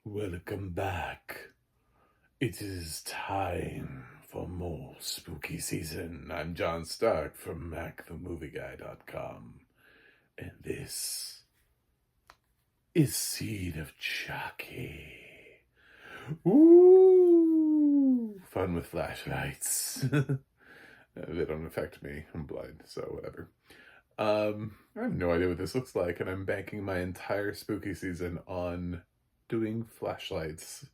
Welcome back. It is time for more spooky season. I'm John Stark from MacTheMovieGuy.com, and this is Seed of Chucky. Ooh, fun with flashlights. They don't affect me. I'm blind, so whatever. I have no idea what this looks like, and I'm banking my entire spooky season on doing flashlights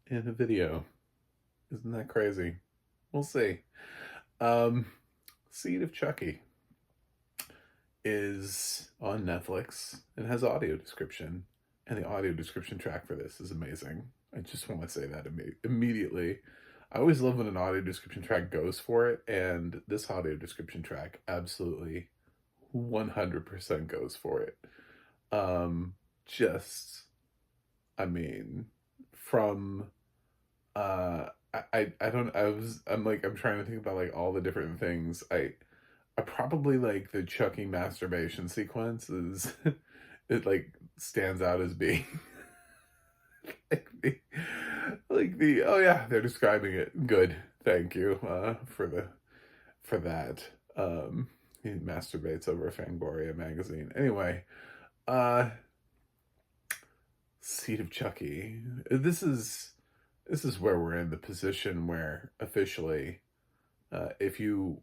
in a video. Isn't that crazy? We'll see. Um, Seed of Chucky is on Netflix and has audio description, and the audio description track for this is amazing. I just want to say that immediately. I always love when an audio description track goes for it, and this audio description track absolutely 100% goes for it. Just, I mean, from I'm trying to think about like all the different things. I probably like the Chucky masturbation sequence is it like stands out as being like the oh yeah, they're describing it. Good. Thank you for that. He masturbates over a Fangoria magazine. Anyway, uh Seed of Chucky. This is where we're in the position where officially, if you've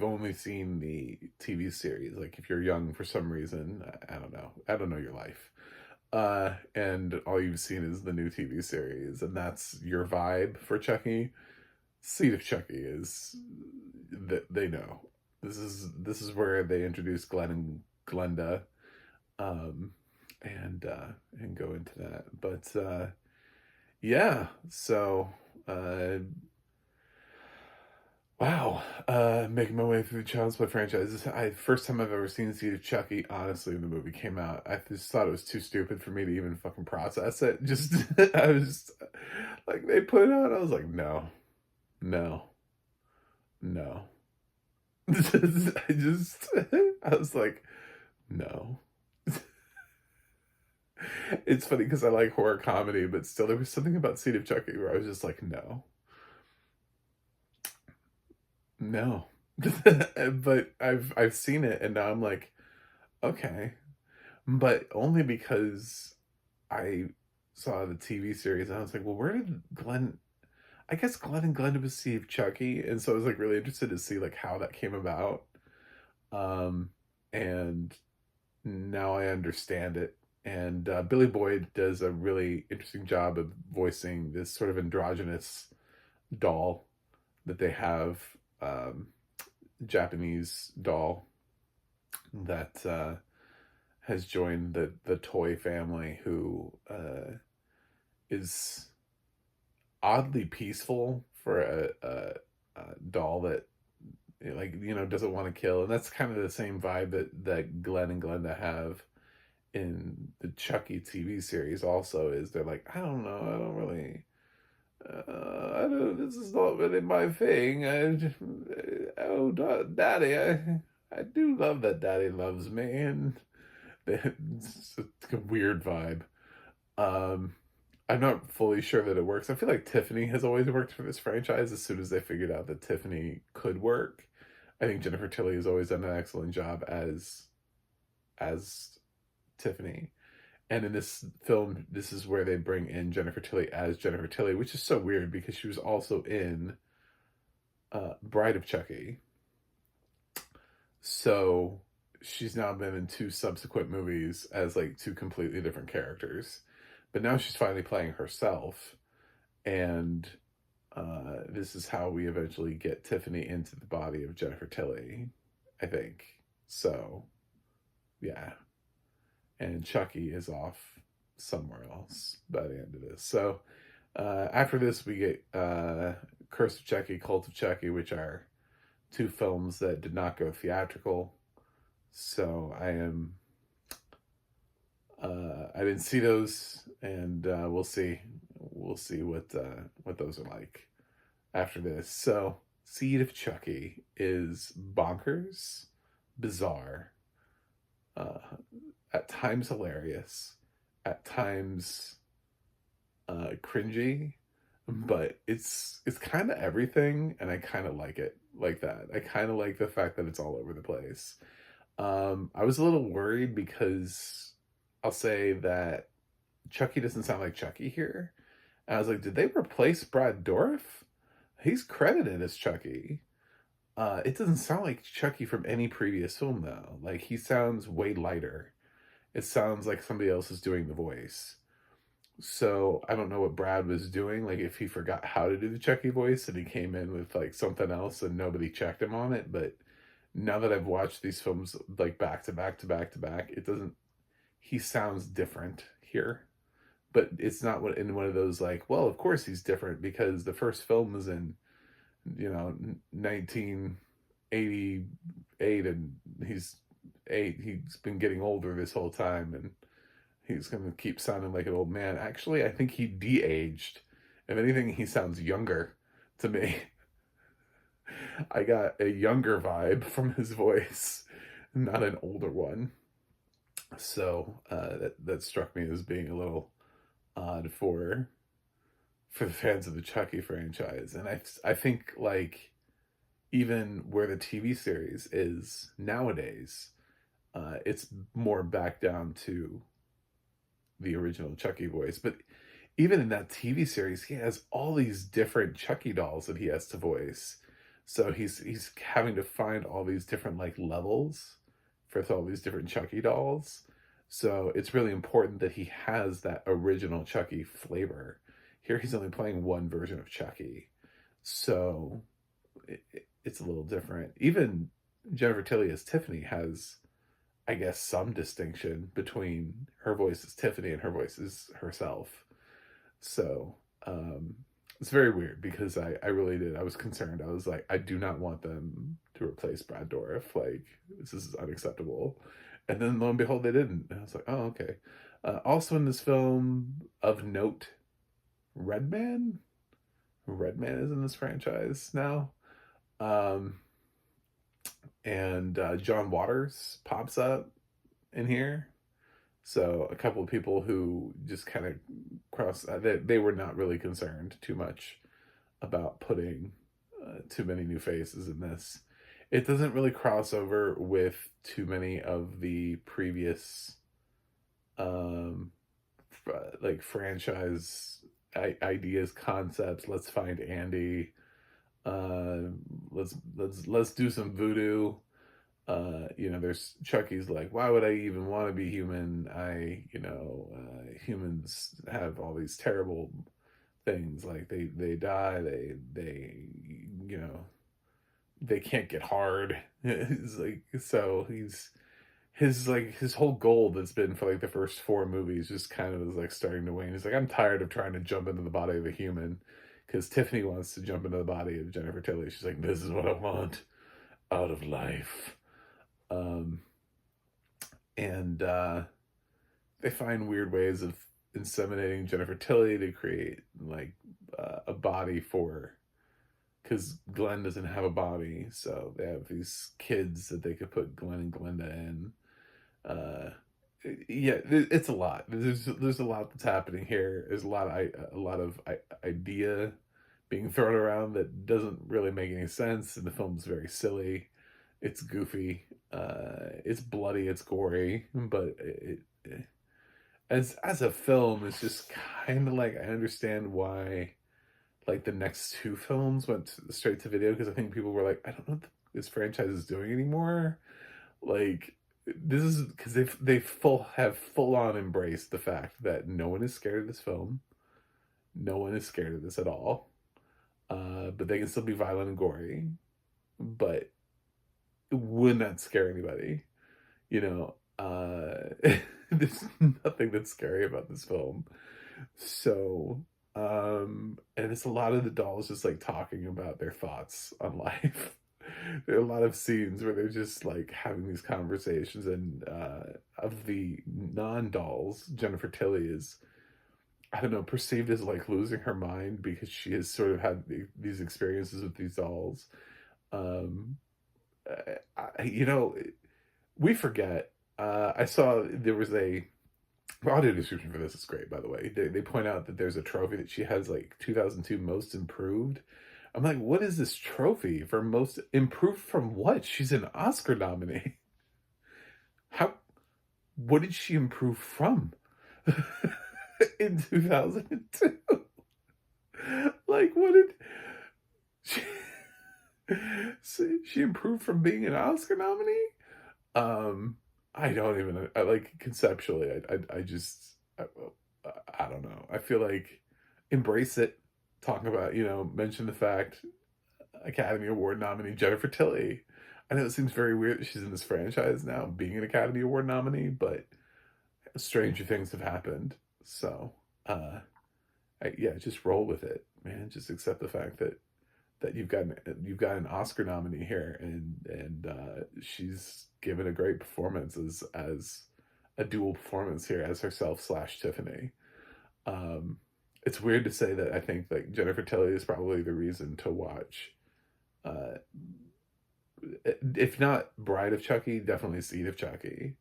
only seen the TV series, like if you're young for some reason, I don't know your life, and all you've seen is the new TV series, and that's your vibe for Chucky. Seed of Chucky is that they know this is where they introduce Glenn and Glenda, um, and go into that, but yeah, so uh wow, making my way through the Child's Play franchise. First time I've ever seen Seed of Chucky, honestly, when the movie came out. I just thought it was too stupid for me to even fucking process it. Just I was like, they put it out, I was like, no, no, no. I was like, no. It's funny because I like horror comedy, but still there was something about Seed of Chucky where I was just like, no. No. But I've seen it and now I'm like, okay. But only because I saw the TV series and I was like, well, where did Glenn I guess Glenn and Glenda was Seed of Chucky, and so I was like really interested to see like how that came about. Um and now I understand it. And Billy Boyd does a really interesting job of voicing this sort of androgynous doll that they have, um, Japanese doll that has joined the toy family, who is oddly peaceful for a doll that doesn't want to kill, and that's kind of the same vibe that Glenn and Glenda have in the Chucky TV series. Also, is they're like, I don't know, I don't really. I don't. This is not really my thing. Daddy, I do love that Daddy loves me, and it's a weird vibe. Um, I'm not fully sure that it works. I feel like Tiffany has always worked for this franchise. As soon as they figured out that Tiffany could work, I think Jennifer Tilly has always done an excellent job as Tiffany. And in this film, this is where they bring in Jennifer Tilly as Jennifer Tilly, which is so weird because she was also in Bride of Chucky. So she's now been in two subsequent movies as like two completely different characters. But now she's finally playing herself. And this is how we eventually get Tiffany into the body of Jennifer Tilly, I think. So, yeah. And Chucky is off somewhere else by the end of this. So after this, we get Curse of Chucky, Cult of Chucky, which are two films that did not go theatrical. So I didn't see those, and we'll see what those are like after this. So Seed of Chucky is bonkers, bizarre, uh, at times hilarious, at times cringy, but it's kind of everything, and I kind of like it like that. I kind of like the fact that it's all over the place. I was a little worried because I'll say that Chucky doesn't sound like Chucky here. And I was like, did they replace Brad Dourif? He's credited as Chucky. It doesn't sound like Chucky from any previous film though. Like he sounds way lighter. It sounds like somebody else is doing the voice. So I don't know what Brad was doing, like if he forgot how to do the Chucky voice and he came in with like something else and nobody checked him on it. But now that I've watched these films like back to back to back to back, it doesn't he sounds different here. But it's not what in one of those like, well, of course he's different because the first film was in, 1988 and he's 8. He's been getting older this whole time and he's going to keep sounding like an old man. Actually, I think he de-aged. If anything, he sounds younger to me. I got a younger vibe from his voice, not an older one. So that struck me as being a little odd for the fans of the Chucky franchise. And I think like even where the TV series is nowadays, it's more back down to the original Chucky voice. But even in that TV series, he has all these different Chucky dolls that he has to voice. So he's having to find all these different like levels for all these different Chucky dolls. So it's really important that he has that original Chucky flavor. Here he's only playing one version of Chucky. So it's a little different. Even Jennifer Tilly as Tiffany has, I guess, some distinction between her voice as Tiffany and her voice as herself. So it's very weird because I really did. I was concerned. I was like, I do not want them to replace Brad Dourif. Like, this is unacceptable. And then lo and behold, they didn't. And I was like, oh, okay. Also in this film, of note, Redman? Redman is in this franchise now. Um, and John Waters pops up in here. So a couple of people who just kind of they were not really concerned too much about putting too many new faces in this. It doesn't really cross over with too many of the previous like franchise ideas, concepts. Let's find Andy. Let's do some voodoo. There's Chucky's like, why would I even want to be human? Humans have all these terrible things. Like they die, you know, they can't get hard. It's like, so his whole goal that's been for like the first 4 movies just kind of is like starting to wane. He's like, I'm tired of trying to jump into the body of a human because Tiffany wants to jump into the body of Jennifer Tilly. She's like, this is what I want out of life. Um, and they find weird ways of inseminating Jennifer Tilly to create like a body for, because Glenn doesn't have a body, so they have these kids that they could put Glenn and Glenda in. Uh, yeah, it's a lot. There's a lot that's happening here. There's a lot of idea being thrown around that doesn't really make any sense, and the film's very silly. It's goofy. It's bloody. It's gory, but as a film, it's just kind of like I understand why, like the next 2 films went straight to video because I think people were like, I don't know what this franchise is doing anymore. Like this is because have full on embraced the fact that no one is scared of this film. No one is scared of this at all. But they can still be violent and gory, but it would not scare anybody. You know, there's nothing that's scary about this film. So, and it's a lot of the dolls just like talking about their thoughts on life. There are a lot of scenes where they're just like having these conversations, and of the non-dolls, Jennifer Tilly is, I don't know, perceived as like losing her mind because she has sort of had these experiences with these dolls. Um, we forget. I saw there was The audio description for this is great, by the way. They point out that there's a trophy that she has, like, 2002 most improved. I'm like, what is this trophy for most improved from what? She's an Oscar nominee. How, what did she improve from in 2002? Like, what did she, she improved from being an Oscar nominee? Um, I don't even, I like conceptually, I just, I don't know. I feel like embrace it. Talk about, mention the fact Academy Award nominee Jennifer Tilly. I know it seems very weird that she's in this franchise now, being an Academy Award nominee, but stranger things have happened. So, uh, yeah, just roll with it, man. Just accept the fact that you've got an Oscar nominee here, and she's given a great performance as a dual performance here as herself slash Tiffany. Um, it's weird to say that I think like Jennifer Tilly is probably the reason to watch. Uh, if not Bride of Chucky, definitely Seed of Chucky.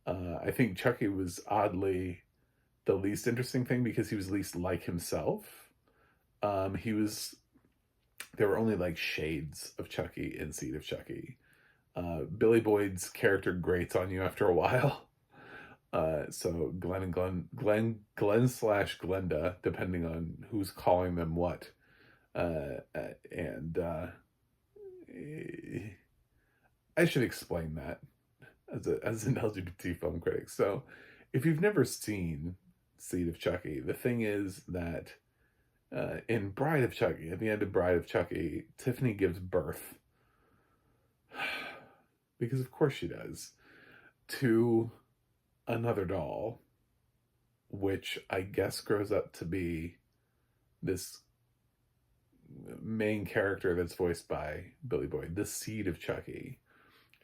I think Chucky was oddly the least interesting thing because he was least like himself. He was There were only like shades of Chucky in Seed of Chucky. Billy Boyd's character grates on you after a while. So Glenn and Glenn slash Glenda, depending on who's calling them what. And I should explain that as an LGBT film critic. So if you've never seen Seed of Chucky, the thing is that in Bride of Chucky, at the end of Bride of Chucky, Tiffany gives birth, because of course she does, to another doll, which I guess grows up to be this main character that's voiced by Billy Boyd, the Seed of Chucky.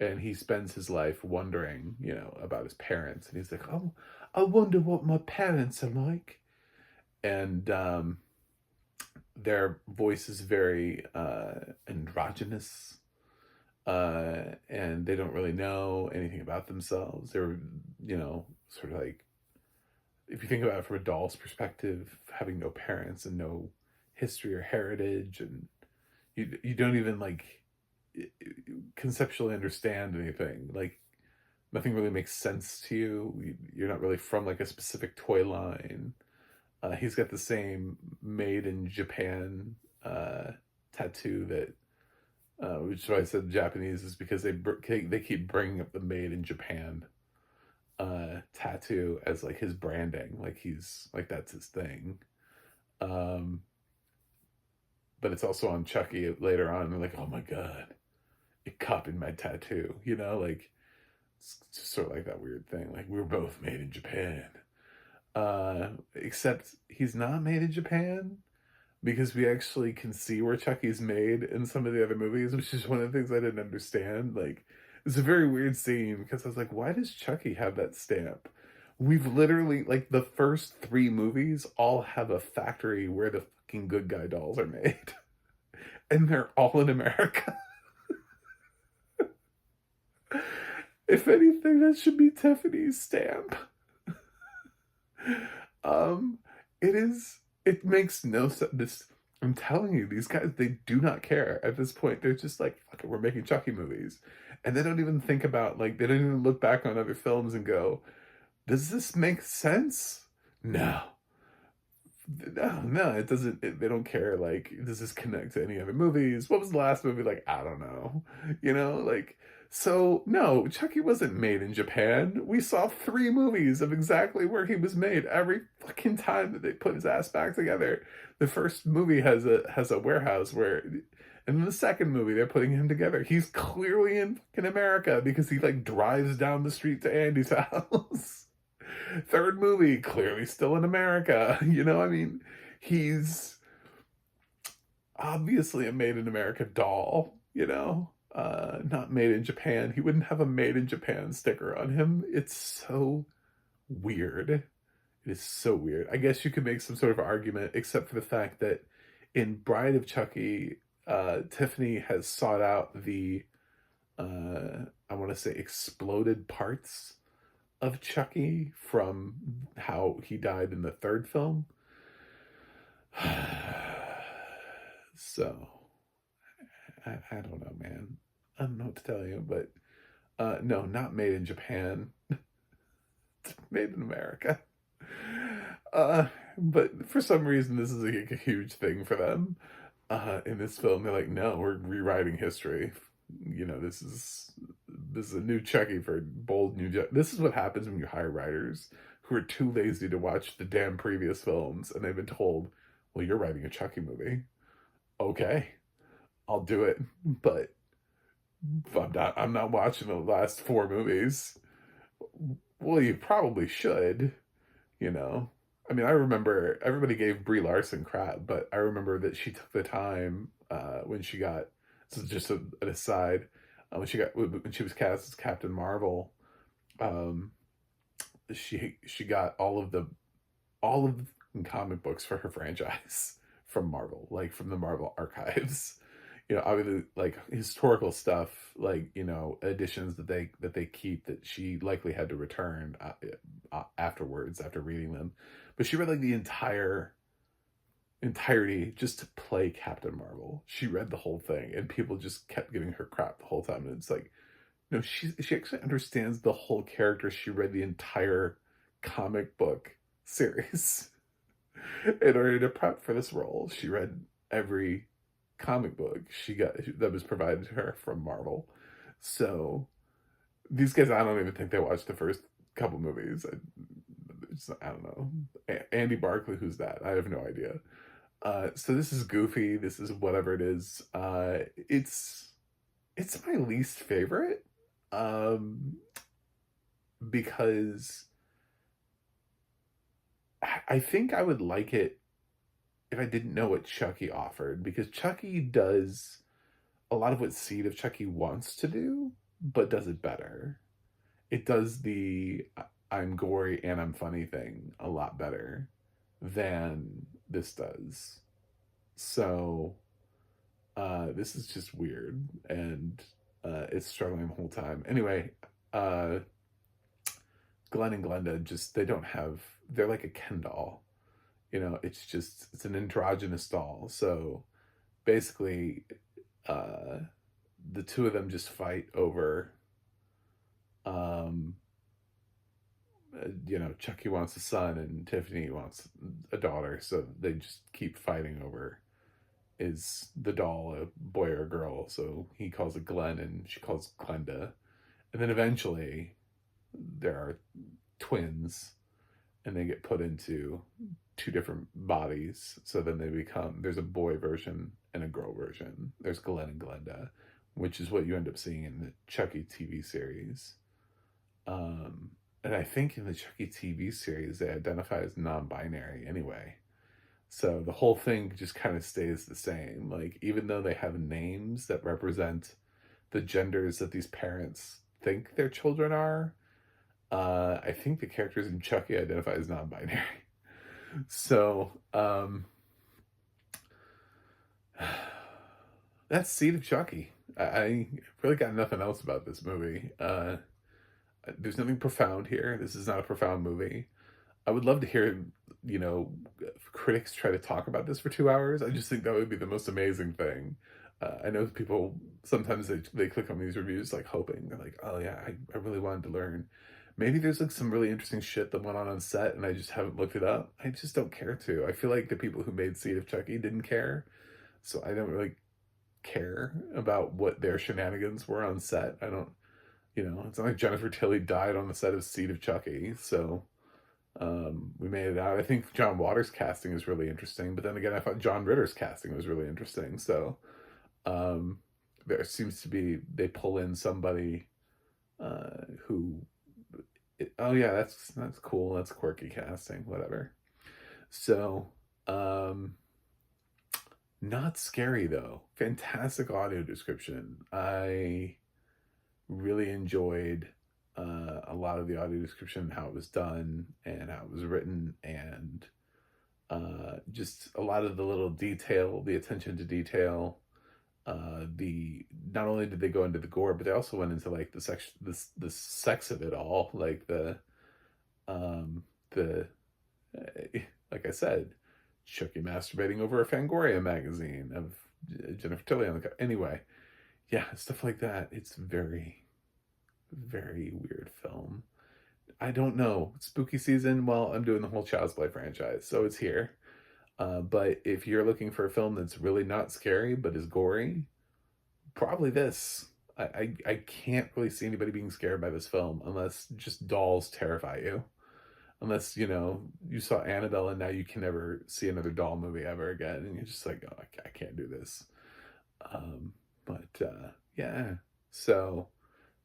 And he spends his life wondering, about his parents. And he's like, oh, I wonder what my parents are like. And their voice is very androgynous. And they don't really know anything about themselves. They're, sort of like, if you think about it from a doll's perspective, having no parents and no history or heritage, and you don't even like conceptually understand anything. Like nothing really makes sense to you. You're not really from like a specific toy line. He's got the same made in Japan tattoo that, which is why I said Japanese, is because they keep bringing up the made in Japan tattoo as like his branding, like he's like that's his thing. Um, but it's also on Chucky later on. They're like, oh my god, it copied my tattoo. Like it's just sort of like that weird thing. Like we're both made in Japan. Except he's not made in Japan because we actually can see where Chucky's made in some of the other movies, which is one of the things I didn't understand. Like, it's a very weird scene because I was like, why does Chucky have that stamp? We've literally, like, the first 3 movies all have a factory where the fucking good guy dolls are made. And they're all in America. If anything, that should be Tiffany's stamp. um it makes no sense. I'm telling you, these guys, they do not care at this point. They're just like, fuck it, we're making Chucky movies. And they don't even think about, like, they don't even look back on other films and go, does this make sense? No. No, it doesn't. They don't care. Like, does this connect to any other movies? What was the last movie? Like, I don't know. Like, so no, Chucky wasn't made in Japan. We saw 3 movies of exactly where he was made every fucking time that they put his ass back together. The first movie has a warehouse where, and in the second movie they're putting him together. He's clearly in fucking America because he like drives down the street to Andy's house. Third movie, clearly still in America. I mean, he's obviously a made in America doll, not made in Japan. He wouldn't have a made in Japan sticker on him. It's so weird. It is so weird. I guess you could make some sort of argument, except for the fact that in Bride of Chucky, Tiffany has sought out the, I want to say, exploded parts of Chucky from how he died in the third film. So, I don't know, man. I don't know what to tell you, but no, not made in Japan, made in America. Uh, but for some reason, this is a huge thing for them. In this film, they're like, no, we're rewriting history. You know, this is a new Chucky for bold new. This is what happens when you hire writers who are too lazy to watch the damn previous films, and they've been told, well, you're writing a Chucky movie. Okay, I'll do it, but I'm not watching the last four movies. Well, you probably should, you know. I mean, I remember everybody gave Brie Larson crap, but I remember that she took the time when she got. This is just an aside. When she was cast as Captain Marvel, um, she got all of the comic books for her franchise from Marvel, like from the Marvel archives. You know, obviously, like historical stuff, like, you know, editions that they keep that she likely had to return afterwards after reading them. But she read like the entirety just to play Captain Marvel. She read the whole thing, and people just kept giving her crap the whole time. And it's like, no, she actually understands the whole character. She read the entire comic book series in order to prep for this role. She read every comic book she got that was provided to her from Marvel. So these guys, I don't even think they watched the first couple movies. I don't know. Andy Barclay, who's that? I have no idea. So this is goofy. This is whatever it is. It's my least favorite, um, because I think I would like it if I didn't know what Chucky offered, because Chucky does a lot of what Seed of Chucky wants to do, but does it better. It does the I'm gory and I'm funny thing a lot better than this does. So this is just weird, and it's struggling the whole time. Anyway, uh, Glenn and Glenda just they don't have they're like a Ken doll. You know, it's an androgynous doll. So basically, uh, the two of them just fight over. Um, you know, Chucky wants a son and Tiffany wants a daughter, so they just keep fighting over is the doll a boy or a girl. So he calls it Glenn and she calls Glenda, and then eventually there are twins, and they get put into two different bodies. So then there's a boy version and a girl version. There's Glenn and Glenda, which is what you end up seeing in the Chucky TV series. And I think in the Chucky TV series, they identify as non-binary anyway. So the whole thing just kind of stays the same. Like, even though they have names that represent the genders that these parents think their children are, I think the characters in Chucky identify as non-binary. So, that's Seed of Chucky. I really got nothing else about this movie. There's nothing profound here. This is not a profound movie. I would love to hear, you know, critics try to talk about this for 2 hours. I just think that would be the most amazing thing. I know people, sometimes they click on these reviews like hoping, they're like, oh yeah, I really wanted to learn. Maybe there's like some really interesting shit that went on set and I just haven't looked it up. I just don't care to. I feel like the people who made Seed of Chucky didn't care. So I don't really care about what their shenanigans were on set. I don't, you know, it's not like Jennifer Tilly died on the set of Seed of Chucky. So we made it out. I think John Waters' casting is really interesting, but then again, I thought John Ritter's casting was really interesting. So um, there seems to be they pull in somebody who, oh yeah, that's cool. That's quirky casting, whatever. So not scary though. Fantastic audio description. I really enjoyed a lot of the audio description, how it was done and how it was written, and just a lot of the little detail, the attention to detail. The not only did they go into the gore, but they also went into like the sex of it all, like The like I said, Chucky masturbating over a Fangoria magazine of Jennifer Tilly on the cover. Anyway, yeah, stuff like that. It's very, very weird film. I don't know. Spooky season, well, I'm doing the whole Child's Play franchise, so it's here. But if you're looking for a film that's really not scary but is gory, probably this. I can't really see anybody being scared by this film unless just dolls terrify you. Unless, you saw Annabelle and now you can never see another doll movie ever again. And you're just like, oh, I can't do this. Yeah. So,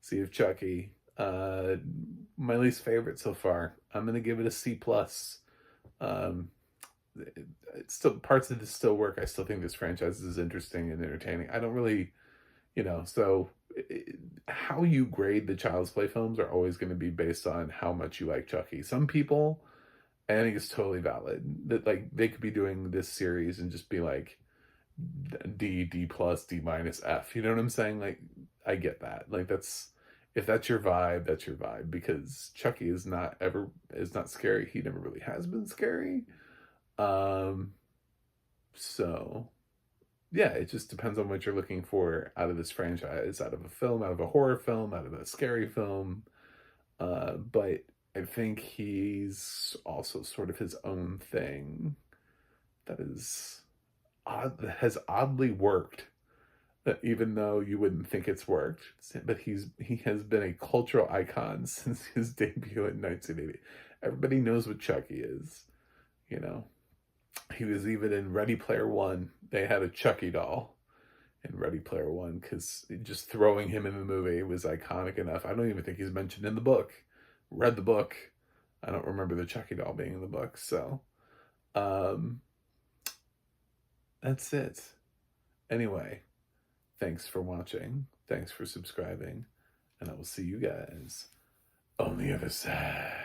Sea of Chucky. My least favorite so far. I'm gonna give it a C plus. Um, it's still parts of this still work. I still think this franchise is interesting and entertaining. I don't really, so how you grade the Child's Play films are always going to be based on how much you like Chucky. Some people, I think it's totally valid that like they could be doing this series and just be like D plus, D minus, F. You know what I'm saying? Like I get that. Like if that's your vibe, that's your vibe because Chucky is not scary. He never really has been scary. Um, so yeah, it just depends on what you're looking for out of this franchise, out of a film, out of a horror film, out of a scary film. But I think he's also sort of his own thing that is that has oddly worked. Even though you wouldn't think it's worked, but he has been a cultural icon since his debut in 1980. Everybody knows what Chucky is, you know. He was even in Ready Player One. They had a Chucky doll in Ready Player One because just throwing him in the movie was iconic enough. I don't even think he's mentioned in the book. Read the book. I don't remember the Chucky doll being in the book. So, um, that's it. Anyway, thanks for watching. Thanks for subscribing. And I will see you guys on the other side.